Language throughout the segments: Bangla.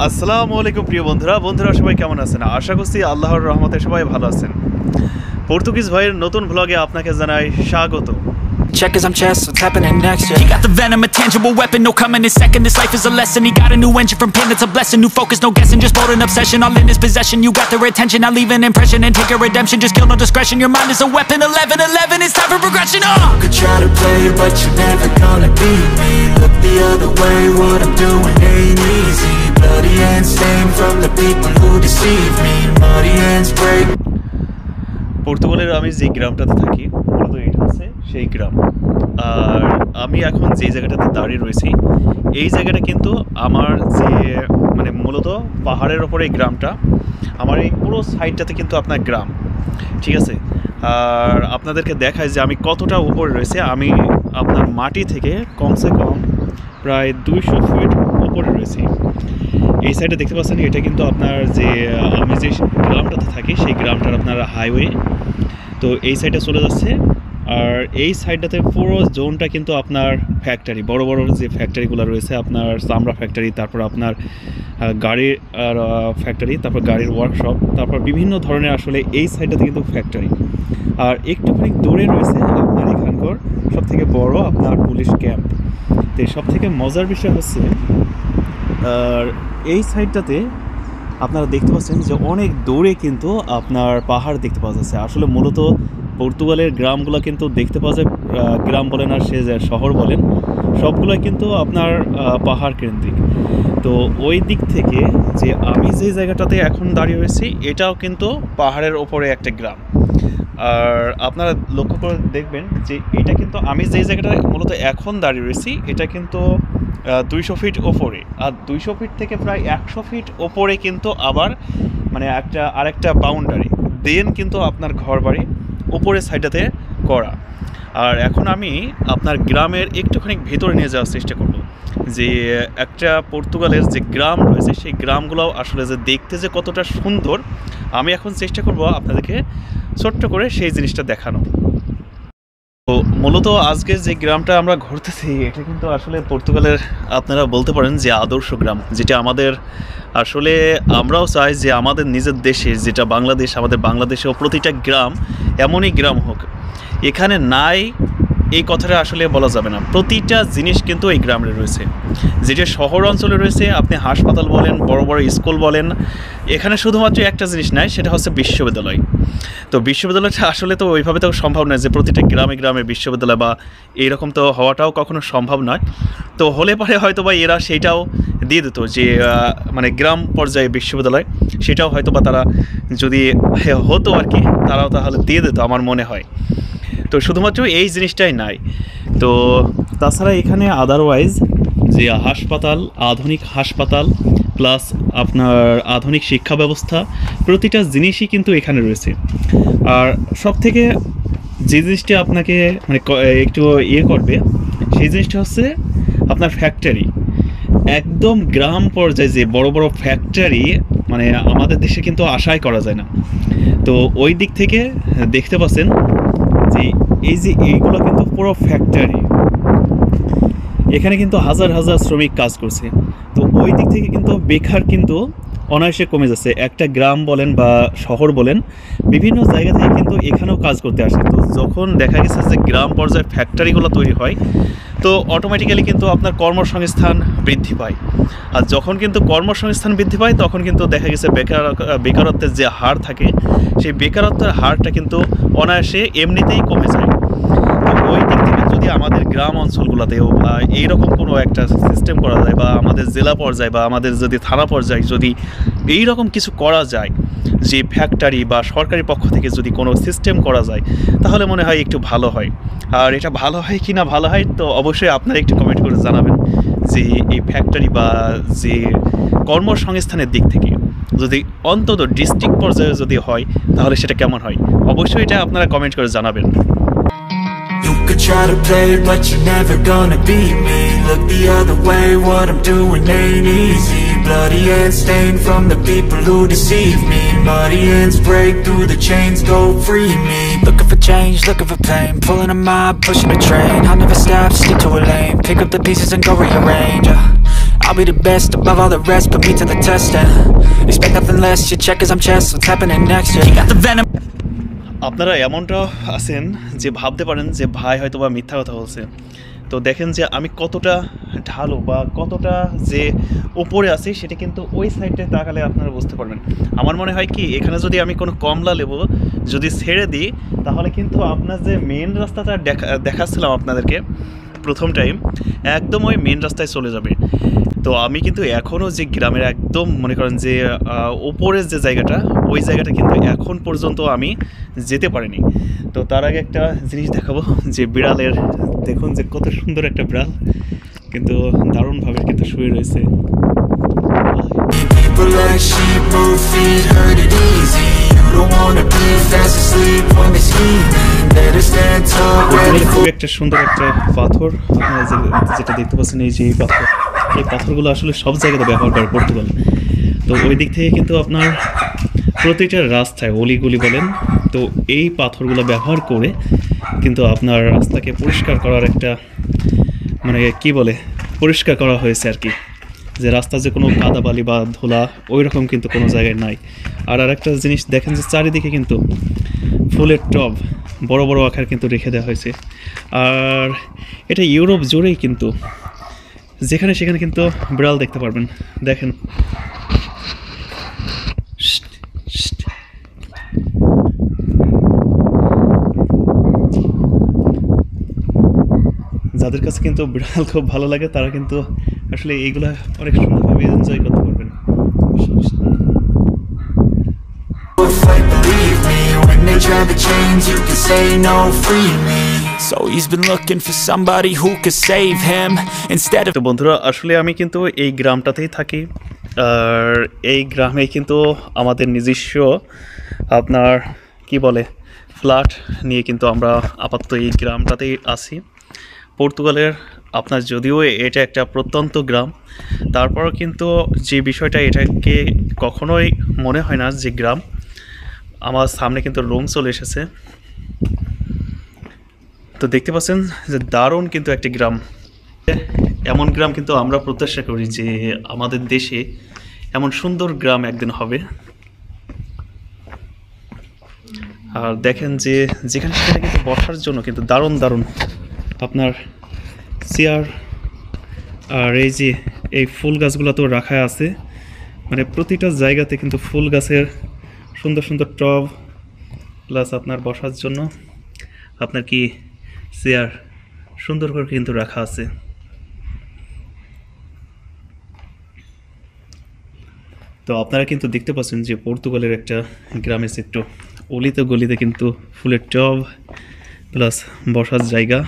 আসসালামু আলাইকুম প্রিয় বন্ধুরা সবাই কেমন আছেন? আশা করছি আল্লাহর রহমতে সবাই ভালো আছেন। পর্তুগিজ ভাইয়ের নতুন ভ্লগে আপনাকে জানাই স্বাগত। Check as I'm chess, what's happening next? Yeah. He got the venom, a tangible weapon, no coming in second. This life is a lesson. He got a new engine from pain, it's a blessing. New focus, no guessing, just bold and obsession. All in his possession, you got their attention. I'll leave an impression and take a redemption. Just kill no discretion. Your mind is a weapon. 11-11, it's time for progression. You could try to play, but you're never gonna beat me. Look the other way, what I'm doing ain't easy. Bloody hands stained from the people who deceive me. Muddy hands break. পর্তুগালের আমি যে গ্রামটাতে থাকি মূলত এটা হচ্ছে সেই গ্রাম। আর আমি এখন যে জায়গাটাতে দাঁড়িয়ে রয়েছি এই জায়গাটা কিন্তু আমার যে মূলত পাহাড়ের ওপরে এই গ্রামটা, আমার এই পুরো সাইডটাতে কিন্তু আপনার গ্রাম, ঠিক আছে। আর আপনাদেরকে দেখায় যে আমি কতটা উপরে রয়েছে। আমি আপনার মাটি থেকে কমসে কম প্রায় 200 ফিট উপরে রয়েছি। এই সাইডে দেখতে পাচ্ছেন এটা কিন্তু আপনার যে আমি যে গ্রামটাতে থাকি সেই গ্রামটার আপনার হাইওয়ে, তো এই সাইডে চলে যাচ্ছে। আর এই সাইডটাতে পুরো জোনটা কিন্তু আপনার ফ্যাক্টরি, বড় বড় যে ফ্যাক্টরিগুলো রয়েছে, আপনার চামড়া ফ্যাক্টরি, তারপর আপনার গাড়ির ফ্যাক্টরি, তারপর গাড়ির ওয়ার্কশপ, তারপর বিভিন্ন ধরনের আসলে এই সাইডটাতে কিন্তু ফ্যাক্টরি। আর একটুখানি দূরে রয়েছে আপনার এখানকার সবথেকে বড় আপনার পুলিশ ক্যাম্প। তো সবথেকে মজার বিষয় হচ্ছে আর এই সাইডটাতে আপনারা দেখতে পাচ্ছেন যে অনেক দূরে কিন্তু আপনার পাহাড় দেখতে পাওয়া যাচ্ছে। আসলে মূলত পর্তুগালের গ্রামগুলো কিন্তু দেখতে পাওয়া যায়, গ্রাম বলেন আর সে শহর বলেন, সবগুলো কিন্তু আপনার পাহাড় কেন্দ্রিক। তো ওই দিক থেকে যে আমি যে জায়গাটাতে এখন দাঁড়িয়ে রয়েছি এটাও কিন্তু পাহাড়ের ওপরে একটা গ্রাম। আর আপনারা লক্ষ্য করে দেখবেন যে এটা কিন্তু আমি যে জায়গাটা মূলত এখন দাঁড়িয়ে রয়েছি এটা কিন্তু 200 ফিট ওপরে। আর 200 ফিট থেকে প্রায় 100 ফিট ওপরে কিন্তু আবার আরেকটা বাউন্ডারি দেন কিন্তু আপনার ঘর বাড়ি উপরের সাইডটাতে করা। আর এখন আমি আপনার গ্রামের একটুখানি ভেতরে নিয়ে যাওয়ার চেষ্টা করব, যে একটা পর্তুগালের যে গ্রাম রয়েছে সেই গ্রামগুলো আসলে যে দেখতে যে কতটা সুন্দর, আমি এখন চেষ্টা করব আপনাদেরকে ছোট্ট করে সেই জিনিসটা দেখানো। তো মূলত আজকে যে গ্রামটা আমরা ঘুরতেছি এটা কিন্তু আসলে পর্তুগালের আপনারা বলতে পারেন যে আদর্শ গ্রাম, যেটা আমাদের আসলে আমরাও চাই যে আমাদের নিজের দেশে যেটা বাংলাদেশ, আমাদের বাংলাদেশেও প্রতিটা গ্রাম এমনই গ্রাম হোক। এখানে নাই এই কথাটা আসলে বলা যাবে না, প্রতিটা জিনিস কিন্তু এই গ্রামে রয়েছে। যেটা শহর অঞ্চলে রয়েছে আপনি হাসপাতাল বলেন, বড় বড় স্কুল বলেন, এখানে শুধুমাত্র একটা জিনিস নাই, সেটা হচ্ছে বিশ্ববিদ্যালয়। তো বিশ্ববিদ্যালয়টা আসলে তো ওইভাবে তো সম্ভব নয় যে প্রতিটা গ্রামে গ্রামে বিশ্ববিদ্যালয় বা এইরকম তো হওয়াটাও কখনো সম্ভব নয়। তো হলে পারে হয়তো বা এরা সেইটাও দিয়ে দিত যে গ্রাম পর্যায়ে বিশ্ববিদ্যালয়, সেটাও হয়তো বা তারা যদি হতো আর কি, তারাও তাহলে দিয়ে দিত আমার মনে হয়। তো শুধুমাত্র এই জিনিসটাই নাই। তো তাছাড়া এখানে আদারওয়াইজ যে হাসপাতাল, আধুনিক হাসপাতাল প্লাস আপনার আধুনিক শিক্ষা ব্যবস্থা, প্রতিটা জিনিসই কিন্তু এখানে রয়েছে। আর সব থেকে যে জিনিসটা আপনাকে একটু করবে সেই জিনিসটা হচ্ছে আপনার ফ্যাক্টরি। একদম গ্রাম পর্যায়ে যে বড় বড় ফ্যাক্টরি আমাদের দেশে কিন্তু আশাই করা যায় না। তো ওই দিক থেকে দেখতে পাচ্ছেন যে এইগুলো কিন্তু পুরো ফ্যাক্টরি, এখানে কিন্তু হাজার হাজার শ্রমিক কাজ করছে। তো ওই দিক থেকে কিন্তু বেকার কিন্তু অনায়াসে কমে যাচ্ছে। একটা গ্রাম বলেন বা শহর বলেন, বিভিন্ন জায়গা থেকে কিন্তু এখানেও কাজ করতে আসে। তো যখন দেখা গেছে যে গ্রাম পর্যায়ে ফ্যাক্টরিগুলো তৈরি হয় তো অটোমেটিক্যালি কিন্তু আপনার কর্মসংস্থান বৃদ্ধি পায়। আর যখন কিন্তু কর্মসংস্থান বৃদ্ধি পায় তখন কিন্তু দেখা গেছে বেকারত্বের যে হার থাকে সেই বেকারত্বের হারটা কিন্তু অনায়াসে এমনিতেই কমে যায়। তো ওই দিক থেকে যদি আমাদের গ্রাম অঞ্চলগুলোতেও এইরকম কোনো একটা সিস্টেম করা যায়, বা আমাদের জেলা পর্যায়ে বা আমাদের যদি থানা পর্যায়ে যদি এইরকম কিছু করা যায়, যে ফ্যাক্টরি বা সরকারি পক্ষ থেকে যদি কোনো সিস্টেম করা যায়, তাহলে মনে হয় একটু ভালো হয়। আর এটা ভালো হয় কি না ভালো হয় তো অবশ্যই আপনারা একটু কমেন্ট করে জানাবেন যে এই ফ্যাক্টরি বা যে কর্মসংস্থানের দিক থেকে যদি অন্তত ডিস্ট্রিক্ট পর্যায়ে যদি হয় তাহলে সেটা কেমন হয়, অবশ্যই এটা আপনারা কমেন্ট করে জানাবেন। You could try to play, but you're never gonna beat me. Look the other way, what I'm doing ain't easy. Bloody hands stained from the people who deceive me. Muddy hands break through the chains, go free me. Looking for change, looking for pain, pulling a mob, pushing a train. I'll never stop, stick to a lane, pick up the pieces and go rearrange. I'll be the best above all the rest, put me to the test and expect nothing less, you check as I'm chess, what's happening next, yeah. You got the venom. আপনারা এমনটাও আছেন যে ভাবতে পারেন যে ভাই হয়তো বা মিথ্যা কথা বলছে। তো দেখেন যে আমি কতটা ঢালু বা কতটা যে ওপরে আছি সেটা কিন্তু ওই সাইডে তাকালে আপনারা বুঝতে পারবেন। আমার মনে হয় কি এখানে যদি আমি কোনো কমলা লেবু যদি ছেড়ে দিই তাহলে কিন্তু আপনার যে মেন রাস্তাটা দেখাচ্ছিলাম আপনাদেরকে প্রথম টাইম, একদম ওই মেন রাস্তায় চলে যাবে। তো আমি কিন্তু এখনও যে গ্রামের একদম মনে করেন যে ওপরের যে জায়গাটা, ওই জায়গাটা কিন্তু এখন পর্যন্ত আমি যেতে পারিনি। তো তার আগে একটা জিনিস দেখাবো যে বিড়ালের, দেখুন যে কত সুন্দর একটা বিড়াল, কিন্তু দারুণভাবে কিন্তু শুয়ে রয়েছে। খুব একটা সুন্দর একটা পাথর আপনারা যেটা দেখতে পাচ্ছেন, এই যে পাথর, এই পাথরগুলো আসলে সব জায়গাতে ব্যবহার করে পর্তুগাল। তো ওই দিক থেকে কিন্তু আপনার প্রতিটা রাস্তায় অলিগুলি বলেন, তো এই পাথরগুলো ব্যবহার করে কিন্তু আপনার রাস্তাকে পরিষ্কার করার একটা মানে কি বলে পরিষ্কার করা হয়েছে আর কি, যে রাস্তার যে কোনো কাদাবালি বা ধুলা ওই রকম কিন্তু কোনো জায়গায় নাই। আর আরেকটা জিনিস দেখেন যে চারিদিকে কিন্তু ফুলের টব বড় বড় আকার কিন্তু রেখে দেওয়া হয়েছে। আর এটা ইউরোপ জুড়েই কিন্তু যেখানে সেখানে কিন্তু বিড়াল দেখতে পারবেন। দেখেন যাদের কাছে কিন্তু বিড়াল খুব ভালো লাগে তারা কিন্তু আসলে এইগুলা অনেক সুন্দরভাবে এনজয় করতে পারবেন। So he's been looking for somebody who could save him instead of. তো বন্ধুরা আসলে আমি কিন্তু এই গ্রামটাতেই থাকি, আর এই গ্রামে কিন্তু আমাদের নিজস্ব আপনার কি বলে ফ্ল্যাট নিয়ে কিন্তু আমরা আপাতত এই গ্রামটাতেই আছি। পর্তুগালের আপনার যদিও এটা একটা প্রত্যন্ত গ্রাম, তারপরও কিন্তু যে বিষয়টা এটাকে কখনোই মনে হয় না যে গ্রাম। আমার সামনে কিন্তু রুম চলে এসেছে, তো দেখতে পাচ্ছেন যে দারুণ কিন্তু একটি গ্রাম। এমন গ্রাম কিন্তু আমরা প্রত্যাশা করি যে আমাদের দেশে এমন সুন্দর গ্রাম একদিন হবে। আর দেখেন যে যেখানে সেখানে কিন্তু বসার জন্য কিন্তু দারুণ দারুণ আপনার চেয়ার, আর এই যে এই ফুল গাছগুলো তো রাখা আছে, মানে প্রতিটা জায়গাতে কিন্তু ফুল গাছের সুন্দর সুন্দর টব প্লাস আপনার বসার জন্য আপনার কি চেয়ার সুন্দর করে কিন্তু রাখা আছে। তো আপনারা কিন্তু দেখতে পাচ্ছেন যে পর্তুগালের একটা গ্রামের চিত্র, অলিতে গলিতে কিন্তু ফুলের টব প্লাস বসার জায়গা।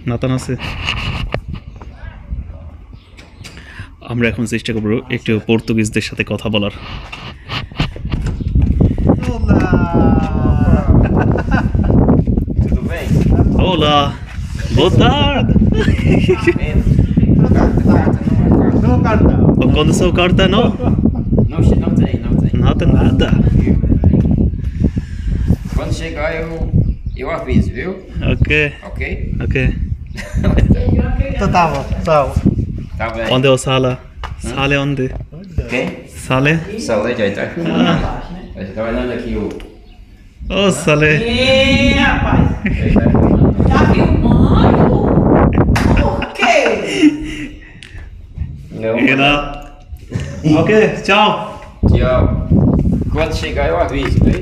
নাতান আছে। আমরা এখন চেষ্টা করব একটু পর্তুগিজদের সাথে কথা বলার। Olá, boa tarde. Quando o seu cartão não? Não tem. Nada, nada. Quando chegar eu aviso, viu? Ok, Ok? ok. Então tá bom. Tá bem. Onde é o sala? Sala é onde? Quem? Sala? Salé já está. Mas trabalhando aqui o. Oh, sala. Rapaz, Ele tá filmando. tá filmando? Por quê? Não. Ela. Ok, tchau. Tchau. Quando chegar eu aviso, viu?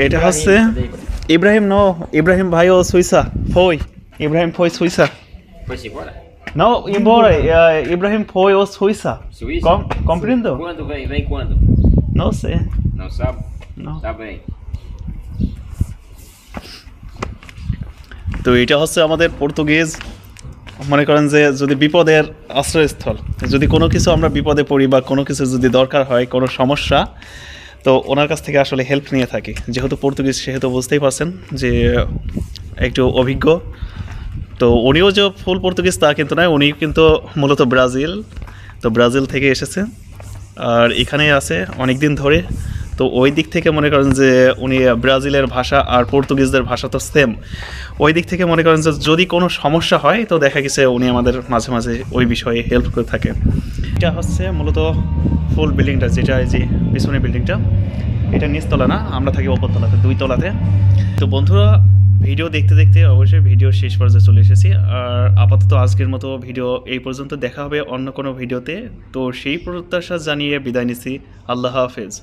এটা হচ্ছে ইব্রাহিম নো ইব্রাহিম ভাই ও Suisa foi Ibrahim foi Suíça Foi-se embora? não embora Ibrahim foi o Suíça Suíça? compreendo Quando vem? Vem quando? não sei Não sabe? não Tá bem. তো এটা হচ্ছে আমাদের পর্তুগিজ, মনে করেন যে যদি বিপদের আশ্রয়স্থল, যদি কোনো কিছু আমরা বিপদে পড়ি বা কোনো কিছু যদি দরকার হয় কোনো সমস্যা, তো ওনার কাছ থেকে আসলে হেল্প নিয়ে থাকি। যেহেতু পর্তুগিজ সেহেতু বুঝতেই পারছেন যে একটু অভিজ্ঞ। তো উনিও যে ফুল পর্তুগিজ তা কিন্তু নয়, উনি কিন্তু মূলত ব্রাজিল, তো ব্রাজিল থেকে এসেছে। আর এখানেই আছে অনেক দিন ধরে। তো ওই দিক থেকে মনে করেন যে উনি ব্রাজিলের ভাষা আর পর্তুগিজদের ভাষা তো সেম, ওই দিক থেকে মনে করেন যে যদি কোনো সমস্যা হয় তো দেখা গেছে উনি আমাদের মাঝে মাঝে ওই বিষয়ে হেল্প করে থাকে। এটা হচ্ছে মূলত ফুল বিল্ডিংটা, যেটা এই যে পিছনের বিল্ডিংটা, এটা নিচতলা না, আমরা থাকি ওপরতলাতে, 2 তলাতে। তো বন্ধুরা ভিডিও দেখতে দেখতে অবশ্যই ভিডিও শেষ পর্যায়ে চলে এসেছি। আর আপাতত আজকের মতো ভিডিও এই পর্যন্ত, দেখা হবে অন্য কোনো ভিডিওতে। তো সেই প্রত্যাশা জানিয়ে বিদায় নিচ্ছি। আল্লাহ হাফেজ।